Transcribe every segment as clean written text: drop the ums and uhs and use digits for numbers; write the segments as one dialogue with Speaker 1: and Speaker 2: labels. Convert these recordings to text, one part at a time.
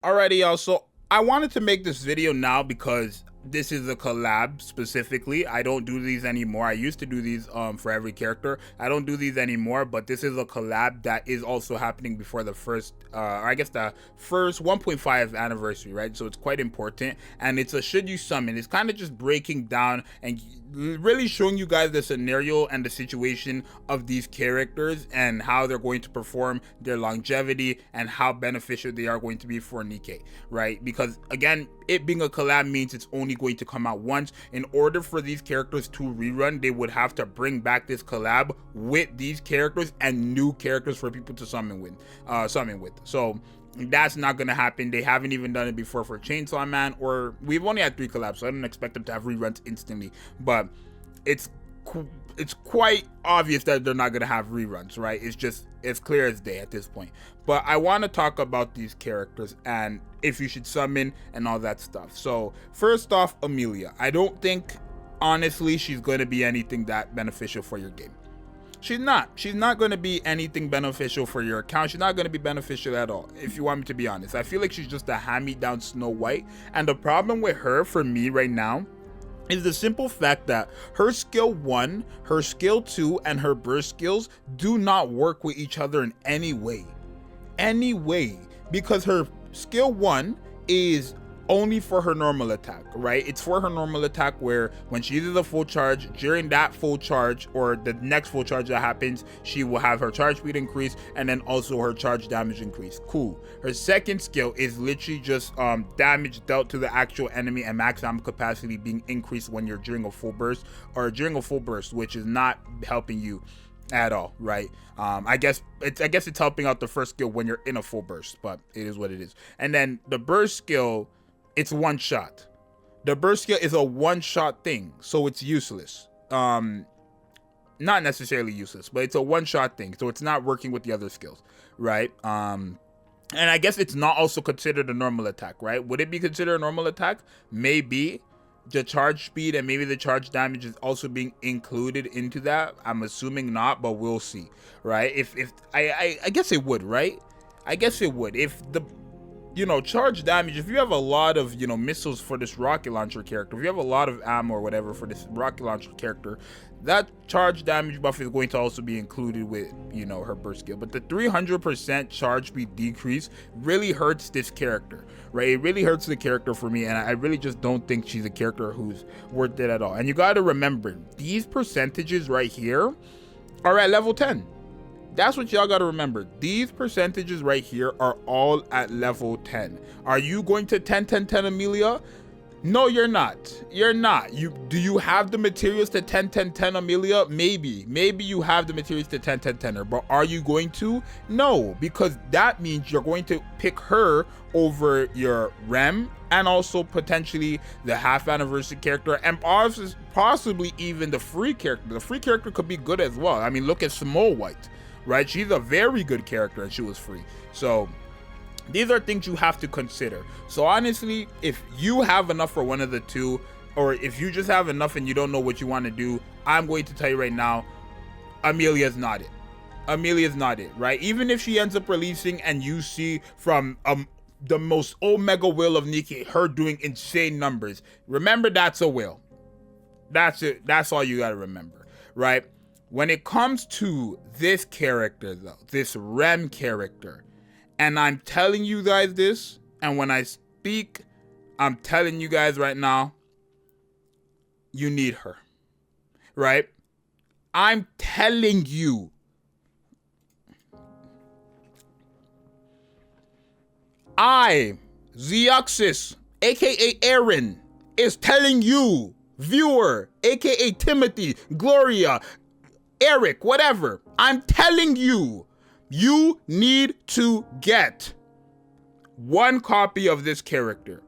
Speaker 1: Alrighty, y'all. So I wanted to make this video now because this is a collab specifically. I don't do these anymore. I used to do these for every character. I don't do these anymore, but this is a collab that is also happening before the first or I guess the first 1.5 anniversary, right? So it's quite important, and it's a should you summon. It's kind of just breaking down and really showing you guys the scenario and the situation of these characters and how they're going to perform, their longevity, and how beneficial they are going to be for Nikke, right? Because again, it being a collab means it's only going to come out once. In order for these characters to rerun, they would have to bring back this collab with these characters and new characters for people to summon with. So that's not gonna happen. They haven't even done it before for Chainsaw Man, or we've only had 3 collabs, so I don't expect them to have reruns instantly. But it's quite obvious that they're not gonna have reruns, right? It's just as clear as day at this point. But I want to talk about these characters and if you should summon and all that stuff. So first off, Amelia. I don't think, honestly, she's going to be anything that beneficial for your game. She's not going to be anything beneficial for your account. She's not going to be beneficial at all, if you want me to be honest. I feel like she's just a hand-me-down Snow White, and the problem with her, for me right now, is the simple fact that her skill 1, her skill 2, and her burst skills do not work with each other in any way. Because her skill 1 is only for her normal attack, right? It's for her normal attack, where when she uses a full charge, during that full charge or the next full charge that happens, she will have her charge speed increase and then also her charge damage increase. Cool. Her second skill is literally just damage dealt to the actual enemy and max ammo capacity being increased when you're during a full burst, which is not helping you at all, right? I guess it's helping out the first skill when you're in a full burst, but it is what it is. And then the burst skill, it's one shot. The burst skill is a one-shot thing, so it's useless. Not necessarily useless, but it's a one-shot thing, so it's not working with the other skills, right? And I guess it's not also considered a normal attack, right? Would it be considered a normal attack? Maybe. The charge speed and maybe the charge damage is also being included into that. I'm assuming not, but we'll see, right? If I guess it would, right? I guess it would. If the charge damage, if you have a lot of missiles for this rocket launcher character, if you have a lot of ammo or whatever for this rocket launcher character, that charge damage buff is going to also be included with her burst skill. But the 300% charge speed decrease really hurts this character, right? It really hurts the character for me, and I really just don't think she's a character who's worth it at all. And you got to remember, these percentages right here are at level 10. That's what y'all got to remember. These percentages right here are all at level 10. Are you going to 10-10-10 Amelia? No, you're not. You're not. Do you have the materials to 10-10-10 Amelia? Maybe you have the materials to 10-10-10 her, but are you going to? No, because that means you're going to pick her over your Rem and also potentially the half anniversary character and possibly even the free character. The free character could be good as well. I mean, look at Snow White, right? She's a very good character and she was free. So these are things you have to consider. So honestly, if you have enough for one of the two, or if you just have enough and you don't know what you want to do, I'm going to tell you right now, Amelia's not it. Amelia's not it, right? Even if she ends up releasing and you see from the most omega will of Nikke, her doing insane numbers, remember that's a will. That's it. That's all you got to remember, right? When it comes to this character though, this Rem character, and I'm telling you guys this, and when I speak, I'm telling you guys right now, you need her, right? I'm telling you. Zxous, aka Aaron, is telling you, viewer, aka Timothy, Gloria, Eric, whatever, I'm telling you, you need to get one copy of this character.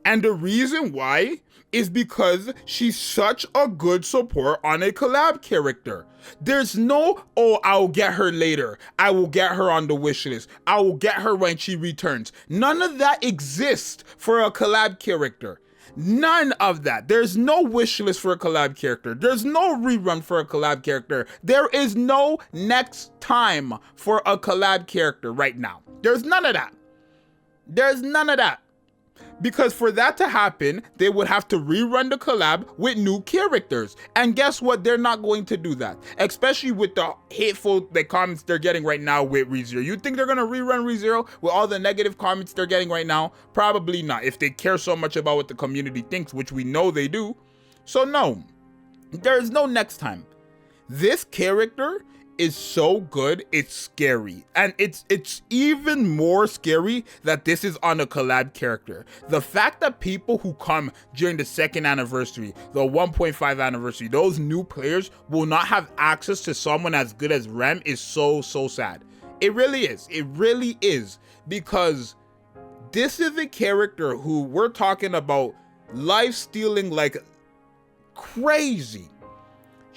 Speaker 1: And the reason why is because she's such a good support on a collab character. There's no, oh, I'll get her later. I will get her on the wish list. I will get her when she returns. None of that exists for a collab character. None of that. There's no wish list for a collab character. There's no rerun for a collab character. There is no next time for a collab character right now. There's none of that. There's none of that. Because for that to happen, they would have to rerun the collab with new characters. And guess what? They're not going to do that. Especially with the hateful comments they're getting right now with ReZero. You think they're going to rerun ReZero with all the negative comments they're getting right now? Probably not. If they care so much about what the community thinks, which we know they do. So no, there's no next time. This character is so good, it's scary. And it's even more scary that this is on a collab character. The fact that people who come during the 2nd anniversary, the 1.5 anniversary, those new players will not have access to someone as good as Rem is so sad. It really is. It really is. Because this is a character who we're talking about life stealing like crazy.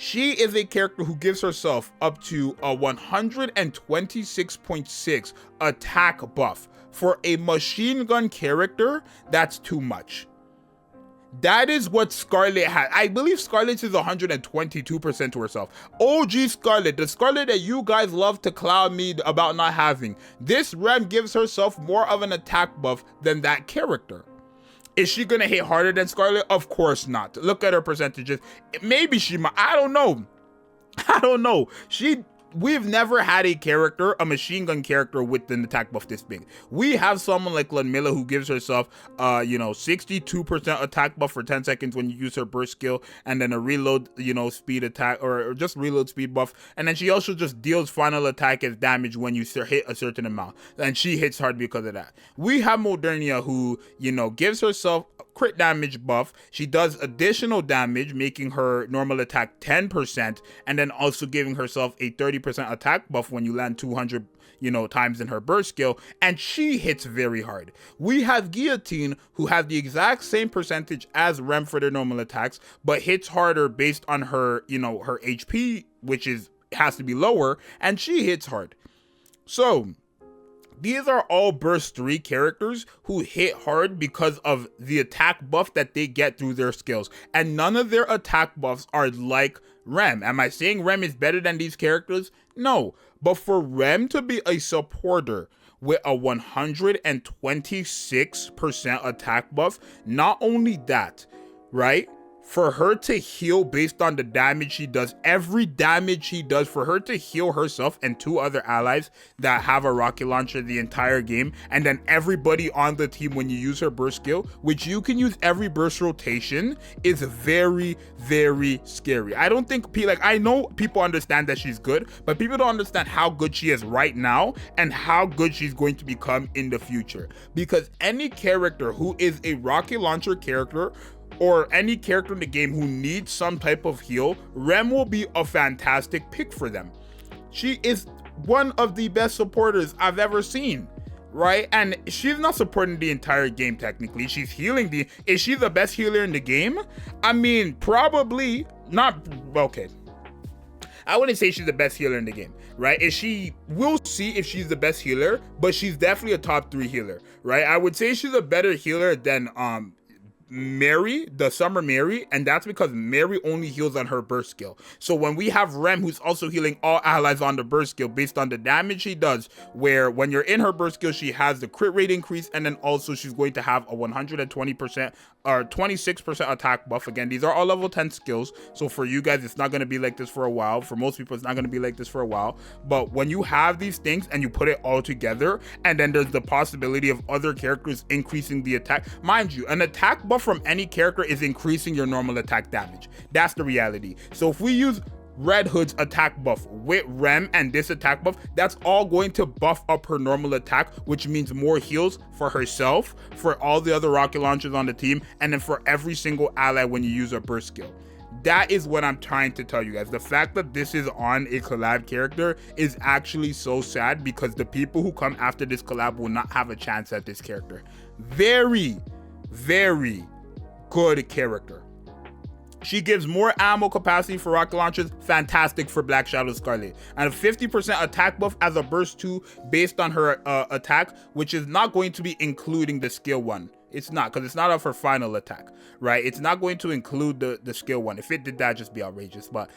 Speaker 1: She is a character who gives herself up to a 126.6 attack buff. For a machine gun character, that's too much. That is what Scarlet had. I believe Scarlet is 122% to herself. OG Scarlet, the Scarlet that you guys love to cloud me about not having. This Rem gives herself more of an attack buff than that character. Is she gonna hit harder than Scarlet? Of course not. Look at her percentages. Maybe she might. I don't know. We've never had a character, a machine gun character with an attack buff this big. We have someone like Ludmilla who gives herself 62% attack buff for 10 seconds when you use her burst skill, and then a reload speed attack, or just reload speed buff, and then she also just deals final attack as damage when you hit a certain amount, and she hits hard because of that. We have Modernia who gives herself crit damage buff. She does additional damage, making her normal attack 10%, and then also giving herself a 30% attack buff when you land 200 times in her burst skill, and she hits very hard. We have Guillotine, who has the exact same percentage as Rem for their normal attacks, but hits harder based on her her HP, which has to be lower, and she hits hard. So these are all burst 3 characters who hit hard because of the attack buff that they get through their skills. And none of their attack buffs are like Rem. Am I saying Rem is better than these characters? No. But for Rem to be a supporter with a 126% attack buff, not only that, right? For her to heal based on the damage she does, every damage she does, for her to heal herself and 2 other allies that have a rocket launcher the entire game, and then everybody on the team when you use her burst skill, which you can use every burst rotation, is very scary. I don't think I know people understand that she's good, but people don't understand how good she is right now and how good she's going to become in the future. Because any character who is a rocket launcher character, or any character in the game who needs some type of heal, Rem will be a fantastic pick for them. She is one of the best supporters I've ever seen, right? And she's not supporting the entire game technically. She's healing is she the best healer in the game? I mean, probably not. Okay, I wouldn't say she's the best healer in the game, right? We'll see if she's the best healer, but she's definitely a top 3 healer, right? I would say she's a better healer than Mary, the Summer Mary, and that's because Mary only heals on her burst skill. So when we have Rem, who's also healing all allies on the burst skill based on the damage she does, where when you're in her burst skill, she has the crit rate increase, and then also she's going to have a 120% or 26% attack buff. Again, these are all level 10 skills, so for you guys, it's not going to be like this for a while. For most people, it's not going to be like this for a while. But when you have these things and you put it all together, and then there's the possibility of other characters increasing the attack, mind you, an attack buff from any character is increasing your normal attack damage. That's the reality. So if we use Red Hood's attack buff with Rem and this attack buff, that's all going to buff up her normal attack, which means more heals for herself, for all the other rocket launchers on the team, and then for every single ally when you use a burst skill. That is what I'm trying to tell you guys. The fact that this is on a collab character is actually so sad, because the people who come after this collab will not have a chance at this character. Very good character. She gives more ammo capacity for rocket launchers, fantastic for Black Shadow Scarlet. And a 50% attack buff as a burst 2 based on her attack, which is not going to be including the skill 1. It's not, because it's not of her final attack, right? It's not going to include the skill 1. If it did that, just be outrageous. But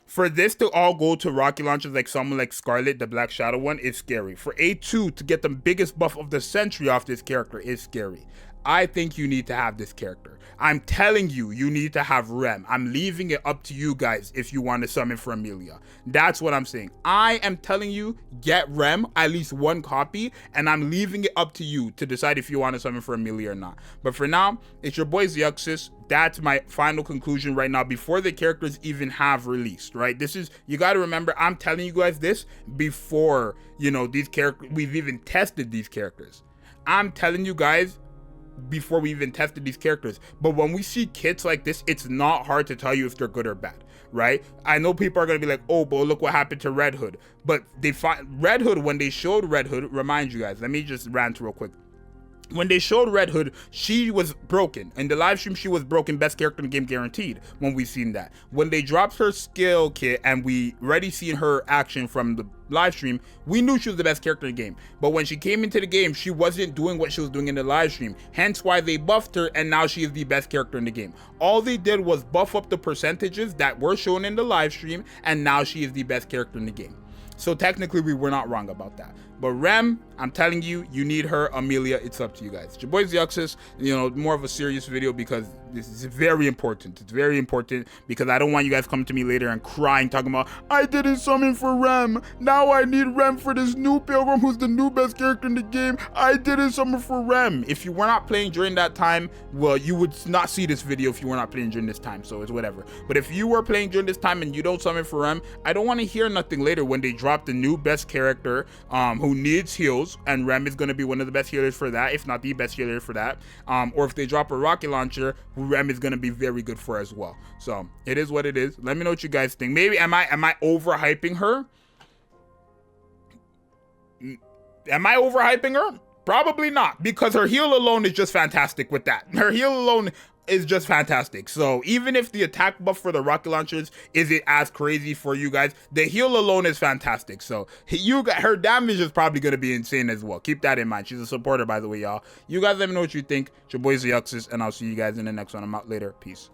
Speaker 1: For this to all go to rocket launchers like someone like Scarlet, the Black Shadow one, is scary. For A2 to get the biggest buff of the century off this character is scary. I think you need to have this character. I'm telling you, you need to have Rem. I'm leaving it up to you guys if you want to summon for Amelia. That's what I'm saying. I am telling you, get Rem, at least one copy, and I'm leaving it up to you to decide if you want to summon for Amelia or not. But for now, it's your boy Zxous. That's my final conclusion right now before the characters even have released, right? This is, you got to remember, I'm telling you guys this before, you know, these characters, we've even tested these characters. I'm telling you guys before we even tested these characters. But when we see kits like this, it's not hard to tell you if they're good or bad, right? I know people are gonna be like, oh, but look what happened to Red Hood. But they find Red Hood, when they showed Red Hood, remind you guys, let me just rant real quick. When they showed Red Hood, she was broken. In the live stream, she was broken, best character in the game guaranteed when we seen that. When they dropped her skill kit and we already seen her action from the live stream, we knew she was the best character in the game. But when she came into the game, she wasn't doing what she was doing in the live stream. Hence why they buffed her, and now she is the best character in the game. All they did was buff up the percentages that were shown in the live stream, and now she is the best character in the game. So technically, we were not wrong about that. But Rem, I'm telling you, you need her. Amelia, it's up to you guys. It's your boy Zxous, you know, more of a serious video because this is very important. It's very important because I don't want you guys coming to me later and crying, talking about, I didn't summon for Rem. Now I need Rem for this new Pilgrim who's the new best character in the game. I didn't summon for Rem. If you were not playing during that time, well, you would not see this video if you were not playing during this time, so it's whatever. But if you were playing during this time and you don't summon for Rem, I don't want to hear nothing later when they drop the new best character who needs heals, and Rem is going to be one of the best healers for that, if not the best healer for that. Or if they drop a rocket launcher, who Rem is going to be very good for as well. So it is what it is. Let me know what you guys think. Maybe am I overhyping her? Am I overhyping her? Probably not, because her heal alone is just fantastic with that. Her heal alone is just fantastic. So even if the attack buff for the rocket launchers isn't as crazy for you guys, the heal alone is fantastic. So her damage is probably going to be insane as well. Keep that in mind. She's a supporter, by the way, y'all. You guys let me know what you think. It's your boy Zxous, and I'll see you guys in the next one. I'm out later. Peace.